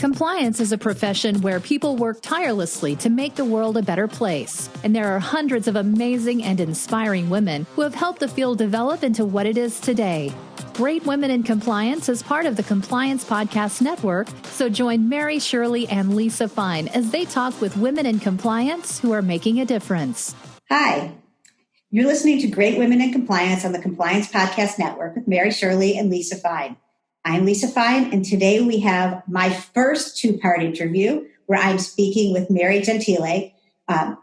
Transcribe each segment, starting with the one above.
Compliance is a profession where people work tirelessly to make the world a better place. And there are hundreds of amazing and inspiring women who have helped the field develop into what it is today. Great Women in Compliance is part of the Compliance Podcast Network, so join Mary, Shirley, and Lisa Fine as they talk with women in compliance who are making a difference. Hi, you're listening to Great Women in Compliance on the Compliance Podcast Network with Mary, Shirley, and Lisa Fine. I'm Lisa Fine, and today we have my first two-part interview where I'm speaking with Mary Gentile.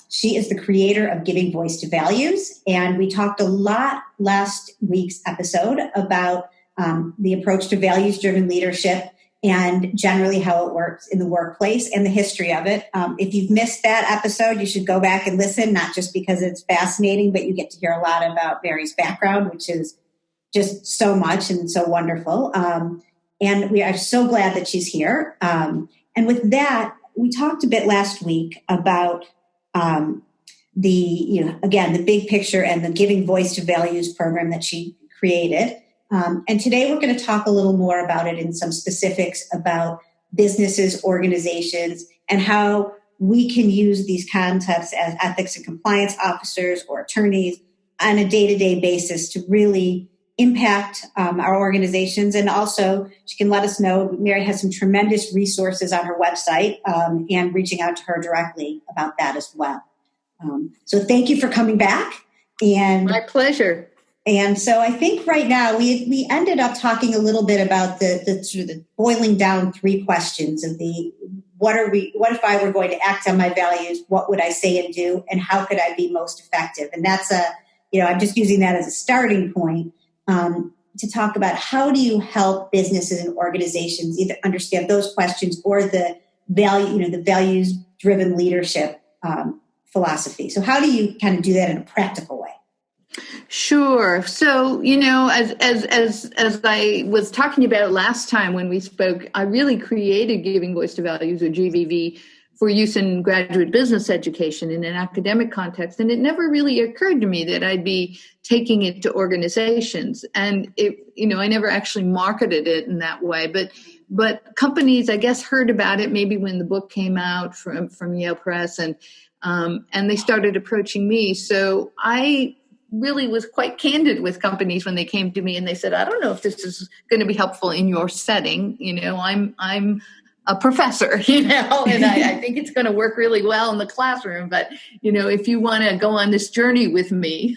She is the creator of Giving Voice to Values, and we talked a lot last week's episode about the approach to values-driven leadership and generally how it works in the workplace and the history of it. If you've missed that episode, you should go back and listen, not just because it's fascinating, but you get to hear a lot about Mary's background, which is just so much and so wonderful. And we are so glad that she's here. And with that, we talked a bit last week about the big picture and the Giving Voice to Values program that she created. And today we're going to talk a little more about it in some specifics about businesses, organizations, and how we can use these concepts as ethics and compliance officers or attorneys on a day-to-day basis to really impact our organizations. And also, she can let us know, Mary has some tremendous resources on her website and reaching out to her directly about that as well. So thank you for coming back. And my pleasure. And so I think right now we ended up talking a little bit about the sort of the boiling down three questions of the what if I were going to act on my values, what would I say and do, and how could I be most effective? And that's I'm just using that as a starting point. To talk about how do you help businesses and organizations either understand those questions or the values-driven leadership philosophy. So how do you kind of do that in a practical way? Sure. So, as I was talking about last time when we spoke, I really created Giving Voice to Values, or GVV, for use in graduate business education in an academic context. And it never really occurred to me that I'd be taking it to organizations. And I never actually marketed it in that way. But companies, I guess, heard about it maybe when the book came out from Yale Press, and they started approaching me. So I really was quite candid with companies when they came to me and they said, I don't know if this is going to be helpful in your setting. I'm a professor, and I think it's going to work really well in the classroom. But, if you want to go on this journey with me,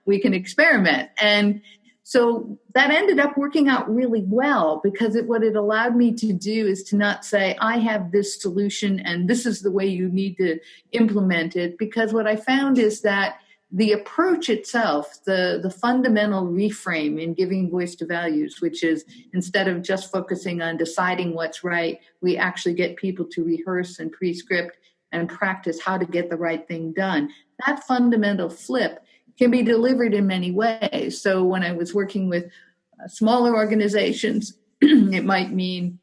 we can experiment. And so that ended up working out really well, because what it allowed me to do is to not say, I have this solution and this is the way you need to implement it. Because what I found is that the approach itself, the fundamental reframe in Giving Voice to Values, which is instead of just focusing on deciding what's right, we actually get people to rehearse and pre-script and practice how to get the right thing done. That fundamental flip can be delivered in many ways. So when I was working with smaller organizations, it might mean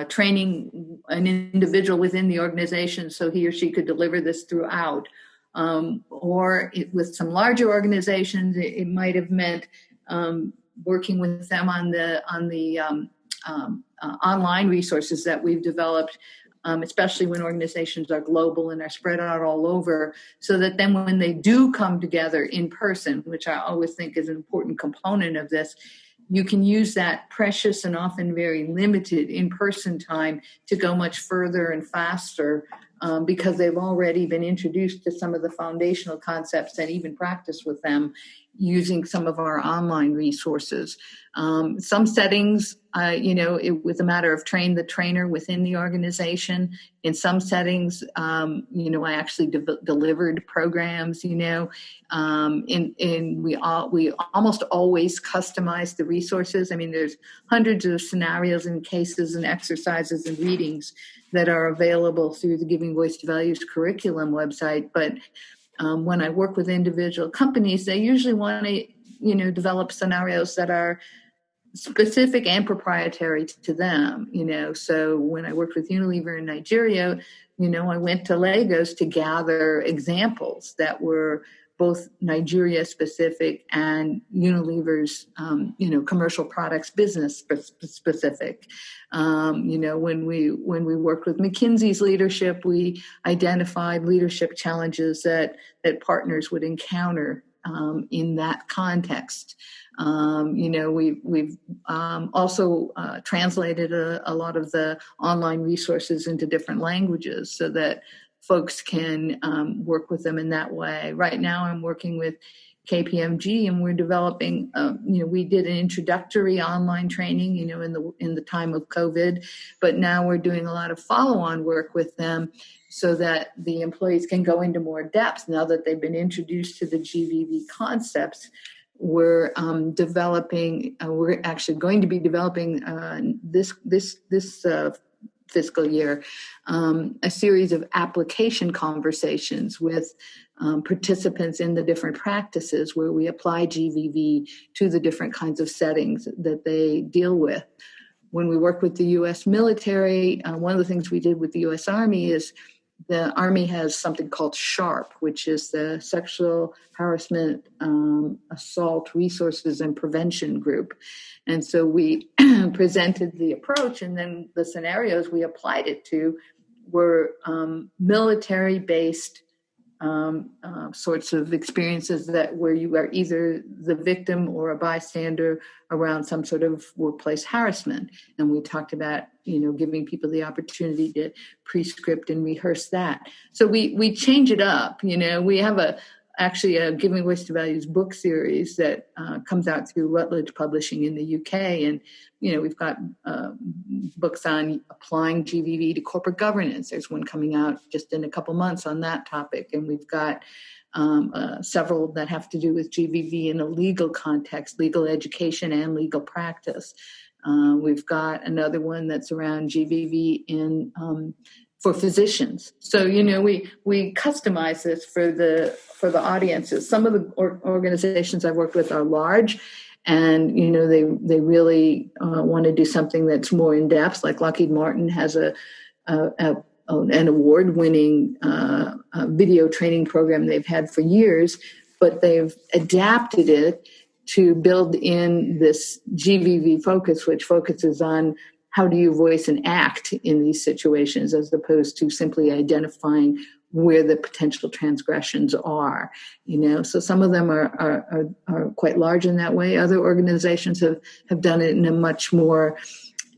training an individual within the organization so he or she could deliver this throughout. With some larger organizations, it might have meant working with them on the online resources that we've developed, especially when organizations are global and are spread out all over, so that then when they do come together in person, which I always think is an important component of this, you can use that precious and often very limited in-person time to go much further and faster, because they've already been introduced to some of the foundational concepts and even practice with them using some of our online resources. Some settings, it was a matter of train the trainer within the organization. In some settings, I actually delivered programs, we almost always customize the resources. I mean, there's hundreds of scenarios and cases and exercises and readings that are available through the Giving Voice to Values curriculum website. But when I work with individual companies, they usually want to, develop scenarios that are specific and proprietary to them, So when I worked with Unilever in Nigeria, I went to Lagos to gather examples that were both Nigeria specific and Unilever's, commercial products business specific. When we worked with McKinsey's leadership, we identified leadership challenges that partners would encounter in that context. We've also translated a lot of the online resources into different languages so that folks can work with them in that way. Right now, I'm working with KPMG, and we're developing. We did an introductory online training, in the time of COVID, but now we're doing a lot of follow-on work with them so that the employees can go into more depth now that they've been introduced to the GVV concepts. We're developing. We're actually going to be developing this fiscal year a series of application conversations with participants in the different practices where we apply GVV to the different kinds of settings that they deal with. When we work with the U.S. military, one of the things we did with the U.S. Army is the Army has something called SHARP, which is the Sexual Harassment, Assault Resources and Prevention Group. And so we presented the approach, and then the scenarios we applied it to were military-based sorts of experiences where you are either the victim or a bystander around some sort of workplace harassment. And we talked about, giving people the opportunity to pre-script and rehearse that. So we change it up. We have actually a Giving Voice to Values book series that comes out through Routledge Publishing in the UK. And, we've got books on applying GVV to corporate governance. There's one coming out just in a couple months on that topic. And we've got several that have to do with GVV in a legal context, legal education and legal practice. We've got another one that's around GVV for physicians. So, we customize this for the audiences. Some of the organizations I've worked with are large, and, they really want to do something that's more in depth. Like Lockheed Martin has an award-winning video training program they've had for years, but they've adapted it to build in this GVV focus, which focuses on how do you voice and act in these situations, as opposed to simply identifying where the potential transgressions are. So some of them are quite large in that way. Other organizations have done it in a much more,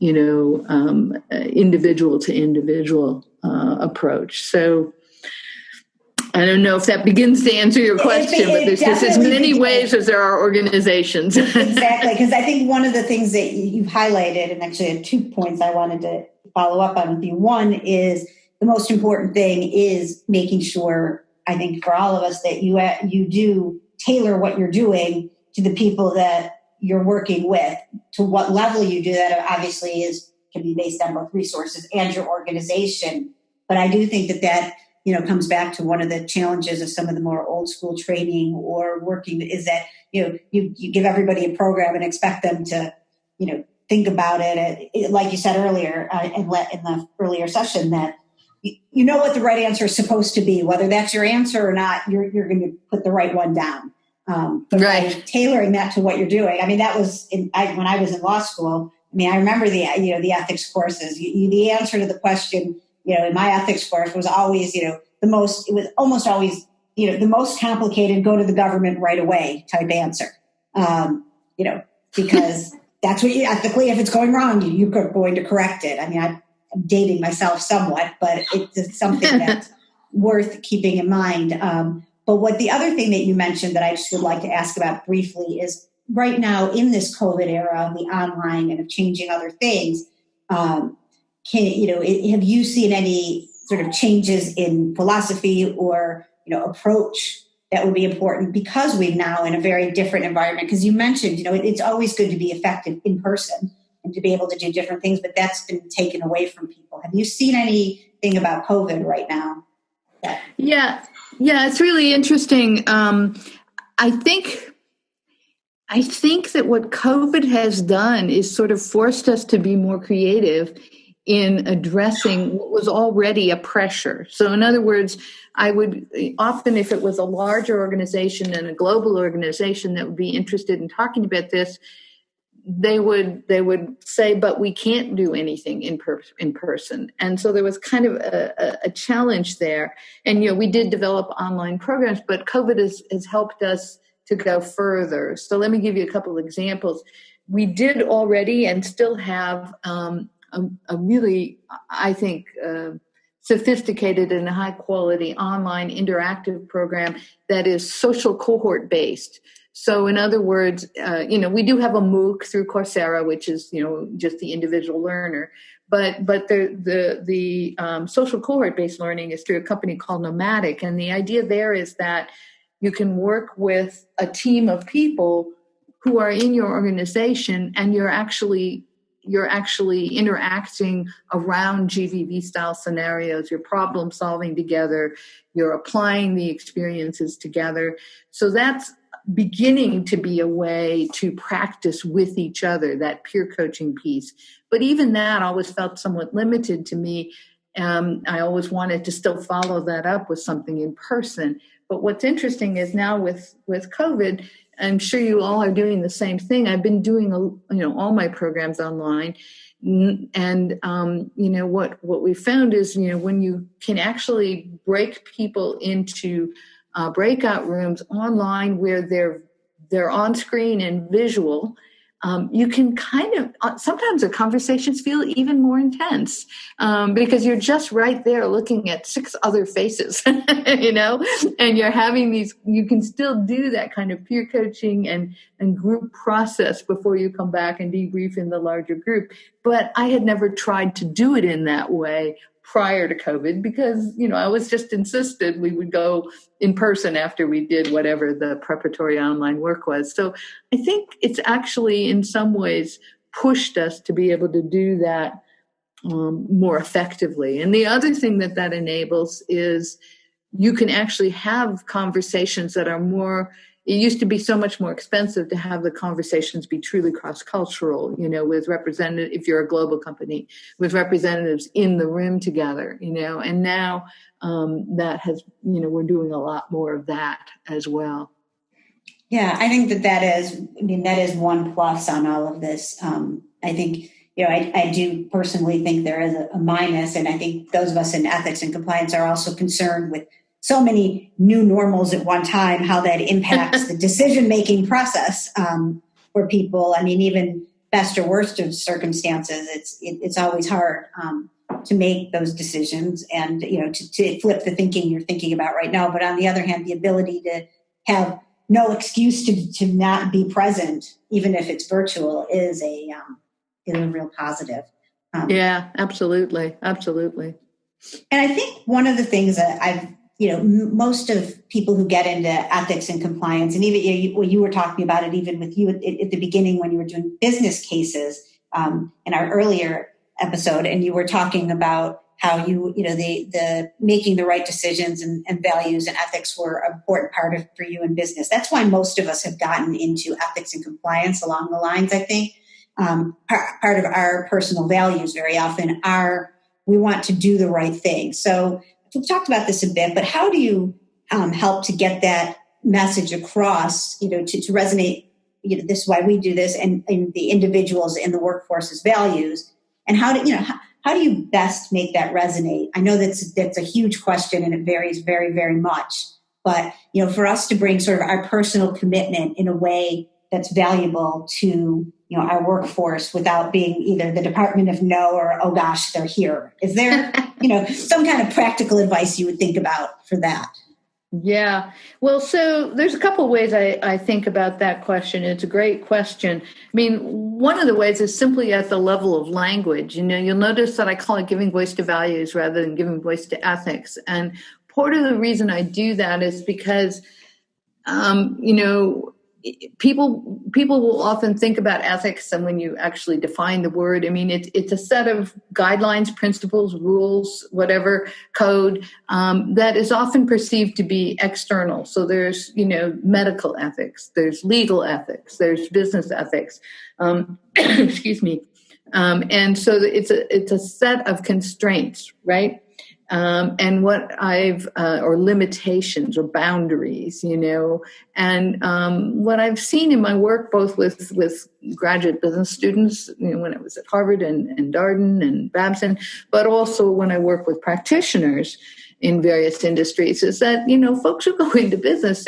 individual to individual approach. So I don't know if that begins to answer your question, but there's just as many ways as there are organizations. Exactly, because I think one of the things that you've highlighted, and actually I had 2 points I wanted to follow up on with you. One is the most important thing is making sure, I think for all of us, that you do tailor what you're doing to the people that you're working with. To what level you do that obviously can be based on both resources and your organization. But I do think that comes back to one of the challenges of some of the more old school training or working is that, you give everybody a program and expect them to, think about it. Like you said earlier, in the earlier session, that you know what the right answer is supposed to be, whether that's your answer or not, you're going to put the right one down. But right. Tailoring that to what you're doing. I mean, that was when I was in law school. I mean, I remember the ethics courses. The answer to the question, in my ethics course was always, it was almost always, the most complicated, go to the government right away type answer. Because that's what ethically, if it's going wrong, you're going to correct it. I mean, I'm dating myself somewhat, but it's something that's worth keeping in mind. But what the other thing that you mentioned that I just would like to ask about briefly is right now in this COVID era, the online and of changing other things, have you seen any sort of changes in philosophy or, approach that would be important because we're now in a very different environment? Because you mentioned, it's always good to be effective in person and to be able to do different things, but that's been taken away from people. Have you seen anything about COVID right now? Yeah, it's really interesting. I think that what COVID has done is sort of forced us to be more creative in addressing what was already a pressure. So in other words, I would often, if it was a larger organization and a global organization that would be interested in talking about this, they would say, but we can't do anything in person. And so there was kind of a challenge there. And, we did develop online programs, but COVID has helped us to go further. So let me give you a couple of examples. We did already and still have a really, I think, sophisticated and high quality online interactive program that is social cohort based. So in other words, we do have a MOOC through Coursera, which is, just the individual learner. But the social cohort based learning is through a company called Nomadic. And the idea there is that you can work with a team of people who are in your organization, and you're actually interacting around GVV style scenarios. You're problem solving together. You're applying the experiences together. So that's beginning to be a way to practice with each other, that peer coaching piece. But even that always felt somewhat limited to me. I always wanted to still follow that up with something in person. But what's interesting is now with COVID, I'm sure you all are doing the same thing. I've been doing, all my programs online. And, what we found is, when you can actually break people into breakout rooms online where they're on screen and visual, you can kind of, sometimes the conversations feel even more intense because you're just right there looking at 6 other faces, and you're having you can still do that kind of peer coaching and group process before you come back and debrief in the larger group. But I had never tried to do it in that way prior to COVID because, I was just insisted we would go in person after we did whatever the preparatory online work was. So I think it's actually in some ways pushed us to be able to do that more effectively. And the other thing that enables is you can actually have conversations that are more. It used to be so much more expensive to have the conversations be truly cross-cultural, with representatives, if you're a global company, with representatives in the room together, and now that has, we're doing a lot more of that as well. Yeah, I think that is one plus on all of this. I think, I do personally think there is a minus, and I think those of us in ethics and compliance are also concerned with so many new normals at one time, how that impacts the decision-making process for people. I mean, even best or worst of circumstances, it's always hard to make those decisions and, to flip the thinking you're thinking about right now. But on the other hand, the ability to have no excuse to not be present, even if it's virtual, is a real positive. Yeah, absolutely. Absolutely. And I think one of the things that most of people who get into ethics and compliance, and even when you were talking about it, even with you at the beginning when you were doing business cases in our earlier episode, and you were talking about how the making the right decisions and values and ethics were an important part for you in business. That's why most of us have gotten into ethics and compliance along the lines, I think. Part of our personal values very often are we want to do the right thing. So we've talked about this a bit, but how do you help to get that message across, to resonate, this is why we do this, and the individuals in the workforce's values, and how do you best make that resonate? I know that's a huge question and it varies very, very much, but, for us to bring sort of our personal commitment in a way that's valuable to, our workforce without being either the Department of No or, oh gosh, they're here. Is there, some kind of practical advice you would think about for that? Yeah. Well, so there's a couple of ways I think about that question. It's a great question. I mean, one of the ways is simply at the level of language. You'll notice that I call it giving voice to values rather than giving voice to ethics. And part of the reason I do that is because, people will often think about ethics, and when you actually define the word, I mean, it's a set of guidelines, principles, rules, whatever, code that is often perceived to be external. So there's, medical ethics, there's legal ethics, there's business ethics. Excuse me. And so it's a set of constraints, right? And what or limitations or boundaries, and what I've seen in my work, both with graduate business students, when I was at Harvard and Darden and Babson, but also when I work with practitioners in various industries, is that, folks who go into business,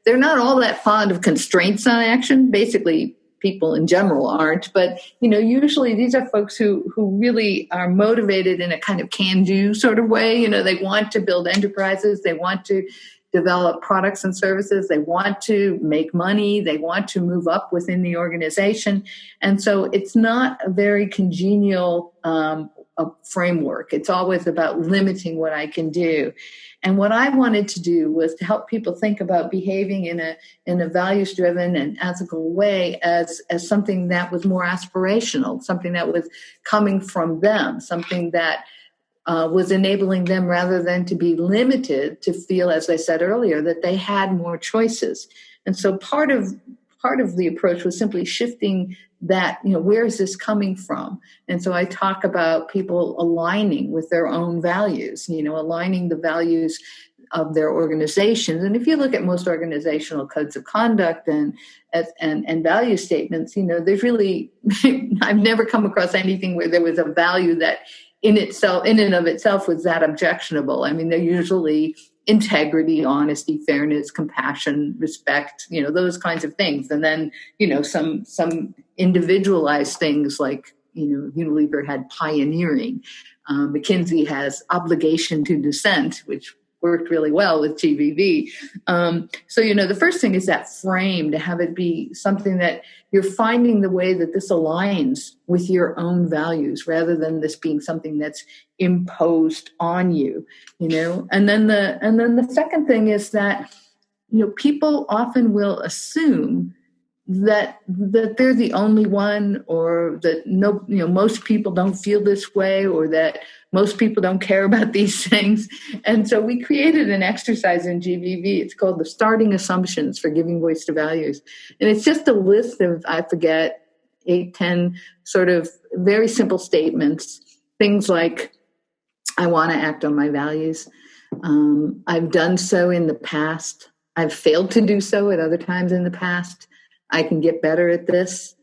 they're not all that fond of constraints on action. Basically, people in general aren't, but usually these are folks who really are motivated in a kind of can-do sort of way. They want to build enterprises, they want to develop products and services, they want to make money, they want to move up within the organization, and so it's not a very congenial framework. It's always about limiting what I can do. And what I wanted to do was to help people think about behaving in a values-driven and ethical way as something that was more aspirational, something that was coming from them, something that was enabling them, rather than to be limited, to feel, as I said earlier, that they had more choices. And so part of the approach was simply shifting that, where is this coming from? And so I talk about people aligning with their own values, aligning the values of their organizations. And if you look at most organizational codes of conduct and value statements, there's really, I've never come across anything where there was a value that in and of itself was that objectionable. I mean, they're usually integrity, honesty, fairness, compassion, respect, those kinds of things. And then, some individualized things like, Unilever had pioneering. McKinsey has obligation to dissent, which worked really well with GBV. So, the first thing is that frame, to have it be something that you're finding the way that this aligns with your own values, rather than this being something that's imposed on you, And then the second thing is that, people often will assume that they're the only one, or that most people don't feel this way, or that most people don't care about these things. And so we created an exercise in GBV. It's called the Starting Assumptions for Giving Voice to Values. And it's just a list of, 8, 10 sort of very simple statements. Things like, I want to act on my values. I've done so in the past. I've failed to do so at other times in the past. I can get better at this.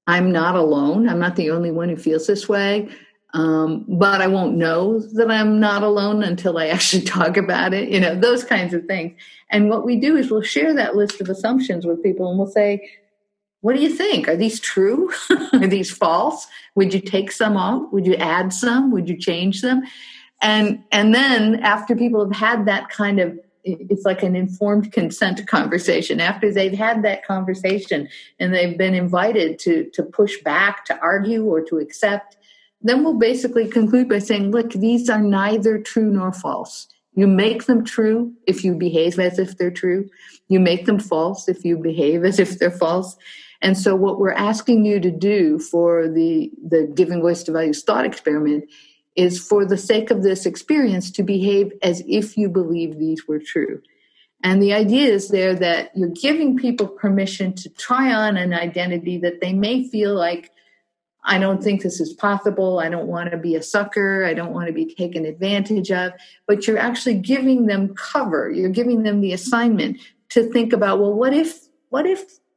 I'm not alone. I'm not the only one who feels this way. But I won't know that I'm not alone until I actually talk about it, those kinds of things. And what we do is we'll share that list of assumptions with people, and we'll say, what do you think? Are these true? Are these false? Would you take some off? Would you add some? Would you change them? And then after people have had that kind of, it's like an informed consent conversation. After they've had that conversation and they've been invited to push back, to argue, or to accept, then we'll basically conclude by saying, look, these are neither true nor false. You make them true if you behave as if they're true. You make them false if you behave as if they're false. And so what we're asking you to do for the Giving Voice to Values thought experiment is, for the sake of this experience, to behave as if you believe these were true. And the idea is there that you're giving people permission to try on an identity that they may feel like, I don't think this is possible. I don't want to be a sucker. I don't want to be taken advantage of. But you're actually giving them cover. You're giving them the assignment to think about, well, what if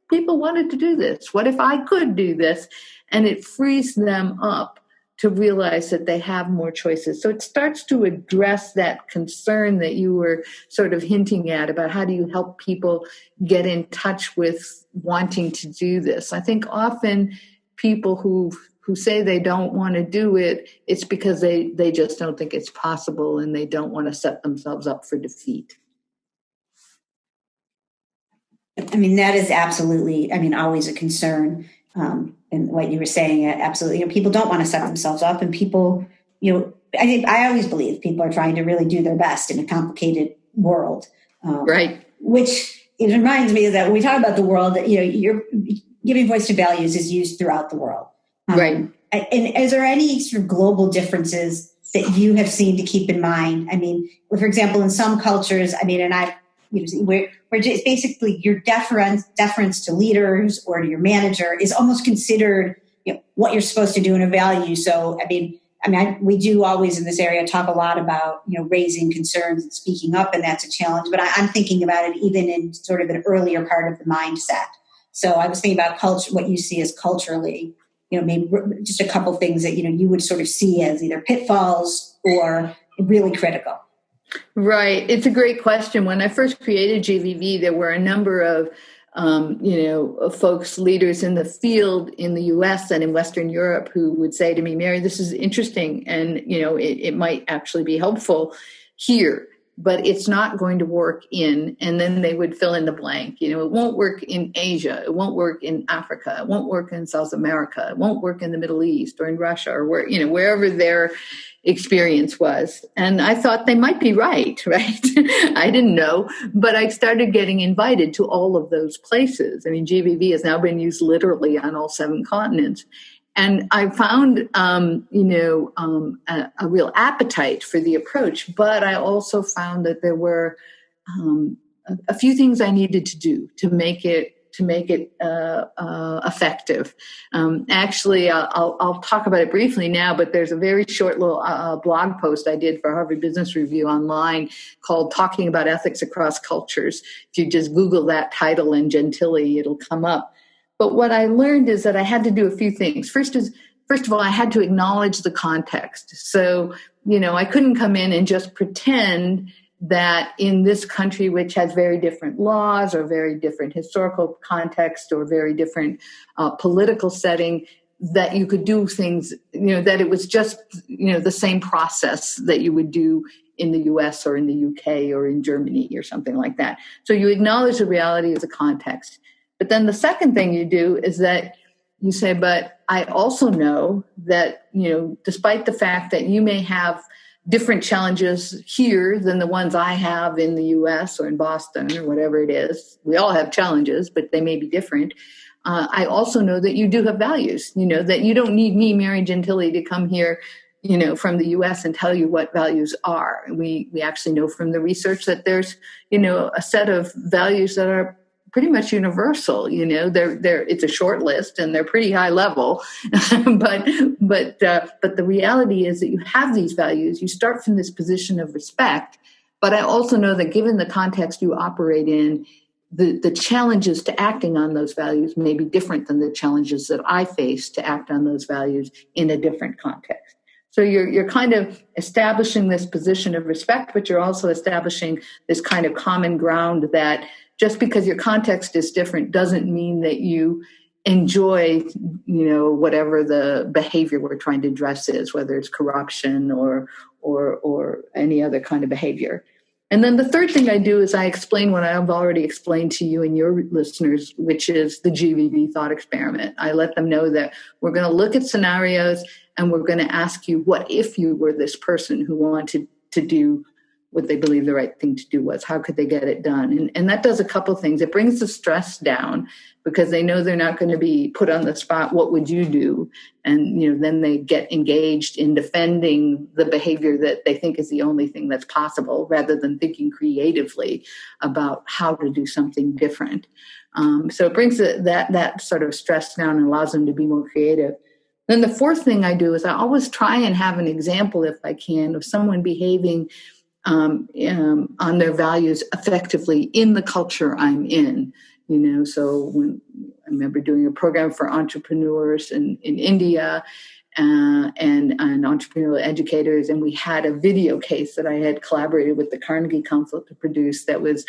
people wanted to do this? What if I could do this? And it frees them up to realize that they have more choices. So it starts to address that concern that you were sort of hinting at about how do you help people get in touch with wanting to do this. I think often people who say they don't want to do it, it's because they just don't think it's possible, and they don't want to set themselves up for defeat. I mean, that is absolutely, always a concern. And what you were saying, absolutely. People don't want to set themselves up, and people, I always believe people are trying to really do their best in a complicated world. Right. Which it reminds me that when we talk about the world, that, you're giving voice to values is used throughout the world. Right. And is there any sort of global differences that you have seen to keep in mind? I mean, for example, in some cultures, where just basically your deference to leaders or to your manager is almost considered what you're supposed to do in a value. So, we do always in this area talk a lot about, raising concerns and speaking up, and that's a challenge. But I'm thinking about it even in sort of an earlier part of the mindset. So I was thinking about culture, what you see as culturally, maybe just a couple things that, you would sort of see as either pitfalls or really critical. Right. It's a great question. When I first created GVV, there were a number of folks, leaders in the field in the U.S. and in Western Europe who would say to me, Mary, this is interesting, and, it might actually be helpful here, but it's not going to work and then they would fill in the blank. It won't work in Asia. It won't work in Africa. It won't work in South America. It won't work in the Middle East or in Russia or wherever their experience was. And I thought they might be right? I didn't know, but I started getting invited to all of those places. GVV has now been used literally on all 7 continents. And I found, a real appetite for the approach, but I also found that there were a few things I needed to do to make it effective. Actually, I'll talk about it briefly now, but there's a very short little blog post I did for Harvard Business Review online called Talking About Ethics Across Cultures. If you just Google that title and Gentile, it'll come up. But what I learned is that I had to do a few things. First of all, I had to acknowledge the context. So, I couldn't come in and just pretend that in this country, which has very different laws or very different historical context or very different political setting, that you could do things, that it was just, the same process that you would do in the US or in the UK or in Germany or something like that. So you acknowledge the reality of the context. But then the second thing you do is that you say, but I also know that, despite the fact that you may have different challenges here than the ones I have in the US or in Boston or whatever it is. We all have challenges, but they may be different. I also know that you do have values, that you don't need me, Mary Gentile, to come here, from the US and tell you what values are. We actually know from the research that there's, a set of values that are pretty much universal. It's a short list and they're pretty high level, but the reality is that you have these values. You start from this position of respect, but I also know that given the context you operate in, the challenges to acting on those values may be different than the challenges that I face to act on those values in a different context. So you're kind of establishing this position of respect, but you're also establishing this kind of common ground that just because your context is different doesn't mean that you enjoy, whatever the behavior we're trying to address is, whether it's corruption or any other kind of behavior. And then the third thing I do is I explain what I've already explained to you and your listeners, which is the GVV thought experiment. I let them know that we're going to look at scenarios and we're going to ask you, what if you were this person who wanted to do what they believe the right thing to do was? How could they get it done? And that does a couple things. It brings the stress down because they know they're not going to be put on the spot. What would you do? And, then they get engaged in defending the behavior that they think is the only thing that's possible rather than thinking creatively about how to do something different. So it brings that sort of stress down and allows them to be more creative. Then the fourth thing I do is I always try and have an example, if I can, of someone behaving on their values effectively in the culture I'm in. So when I remember doing a program for entrepreneurs in India and entrepreneurial educators, and we had a video case that I had collaborated with the Carnegie Council to produce that was,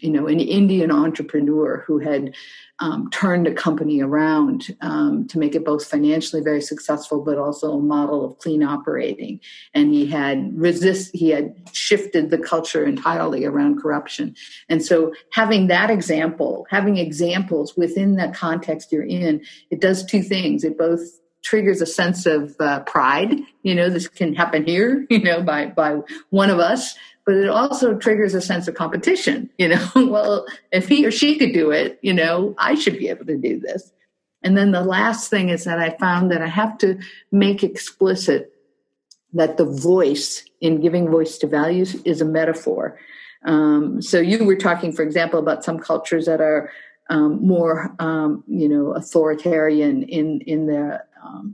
an Indian entrepreneur who had turned a company around to make it both financially very successful, but also a model of clean operating. And he had shifted the culture entirely around corruption. And so having examples within that context you're in, it does two things. It both triggers a sense of pride, this can happen here, by one of us. But it also triggers a sense of competition, well, if he or she could do it, I should be able to do this. And then the last thing is that I found that I have to make explicit that the voice in giving voice to values is a metaphor. So you were talking, for example, about some cultures that are more, authoritarian in the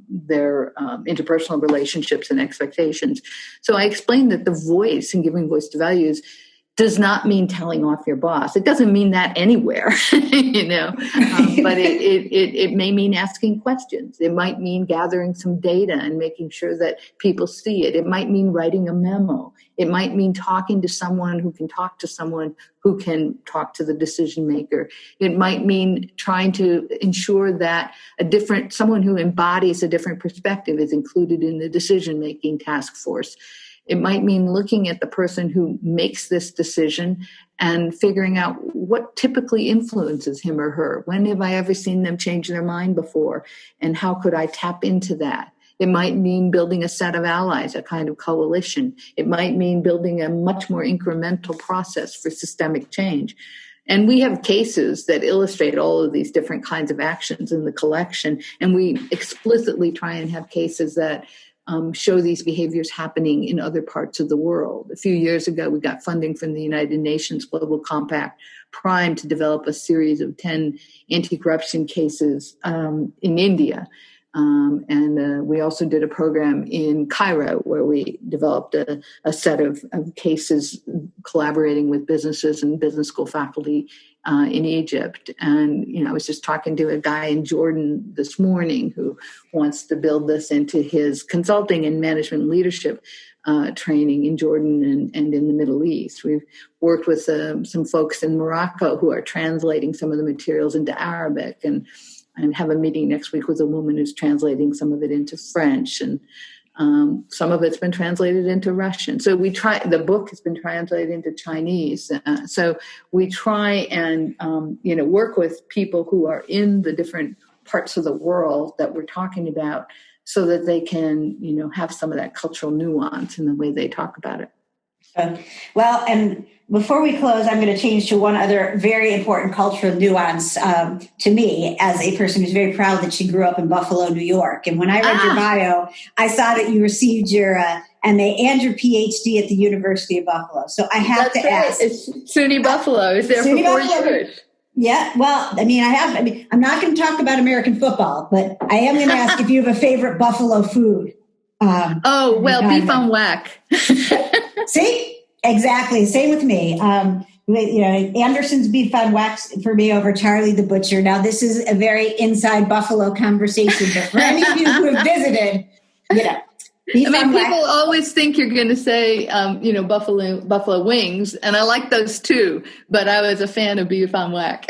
their interpersonal relationships and expectations. So I explained that the voice and giving voice to values does not mean telling off your boss. It doesn't mean that anywhere, but it may mean asking questions. It might mean gathering some data and making sure that people see it. It might mean writing a memo. It might mean talking to someone who can talk to someone who can talk to the decision maker. It might mean trying to ensure that someone who embodies a different perspective is included in the decision-making task force. It might mean looking at the person who makes this decision and figuring out what typically influences him or her. When have I ever seen them change their mind before? And how could I tap into that? It might mean building a set of allies, a kind of coalition. It might mean building a much more incremental process for systemic change. And we have cases that illustrate all of these different kinds of actions in the collection. And we explicitly try and have cases that show these behaviors happening in other parts of the world. A few years ago, we got funding from the United Nations Global Compact Prime to develop a series of 10 anti-corruption cases in India. And we also did a program in Cairo where we developed a set of cases collaborating with businesses and business school faculty in Egypt. And, I was just talking to a guy in Jordan this morning who wants to build this into his consulting and management leadership training in Jordan and in the Middle East. We've worked with some folks in Morocco who are translating some of the materials into Arabic, and have a meeting next week with a woman who's translating some of it into French, and some of it's been translated into Russian. So the book has been translated into Chinese. So we try and, work with people who are in the different parts of the world that we're talking about so that they can, have some of that cultural nuance in the way they talk about it. Well, and before we close, I'm going to change to one other very important cultural nuance to me as a person who's very proud that she grew up in Buffalo, New York. And when I read your bio, I saw that you received your MA and your PhD at the University of Buffalo. So I have to ask. It's SUNY Buffalo. I was there for 4 years. Yeah, well, I'm not going to talk about American football, but I am going to ask if you have a favorite Buffalo food. Beef on whack. See, exactly. Same with me. Anderson's beef on wax for me over Charlie the Butcher. Now, this is a very inside Buffalo conversation, but for any of you who have visited, people always think you're going to say, Buffalo wings, and I like those too. But I was a fan of beef on whack.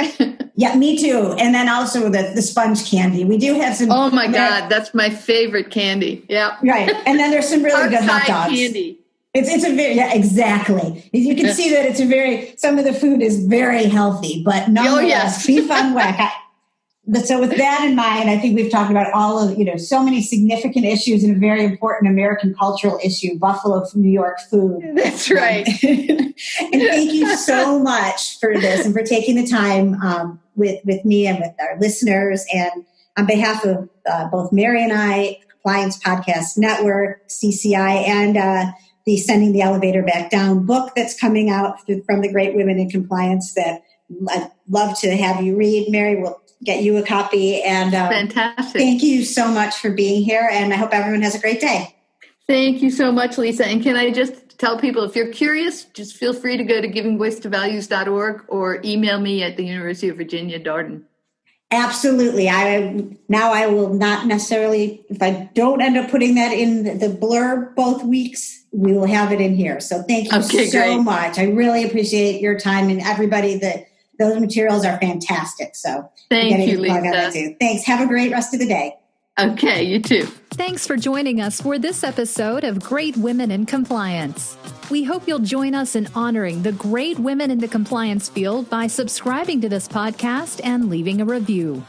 Yeah, me too. And then also the sponge candy. We do have some. Oh my God, that's my favorite candy. Yeah, right. And then there's some really good hot dogs. Candy. It's a very, exactly. You can see that some of the food is very healthy, but nonetheless, beef on whack. So with that in mind, I think we've talked about all of, so many significant issues and a very important American cultural issue, Buffalo, New York food. That's right. And thank you so much for this and for taking the time with me and with our listeners. And on behalf of both Mary and I, Compliance Podcast Network, CCI, and the Sending the Elevator Back Down book that's coming out from the Great Women in Compliance that I'd love to have you read. Mary, we'll get you a copy. And fantastic. Thank you so much for being here. And I hope everyone has a great day. Thank you so much, Lisa. And can I just tell people, if you're curious, just feel free to go to givingvoicetovalues.org or email me at the University of Virginia, Darden. Absolutely. I will not necessarily, if I don't end up putting that in the blurb both weeks, we will have it in here. So thank you so much. I really appreciate your time, and everybody those materials are fantastic. So thank you, Lisa. Thanks. Have a great rest of the day. Okay, you too. Thanks for joining us for this episode of Great Women in Compliance. We hope you'll join us in honoring the great women in the compliance field by subscribing to this podcast and leaving a review.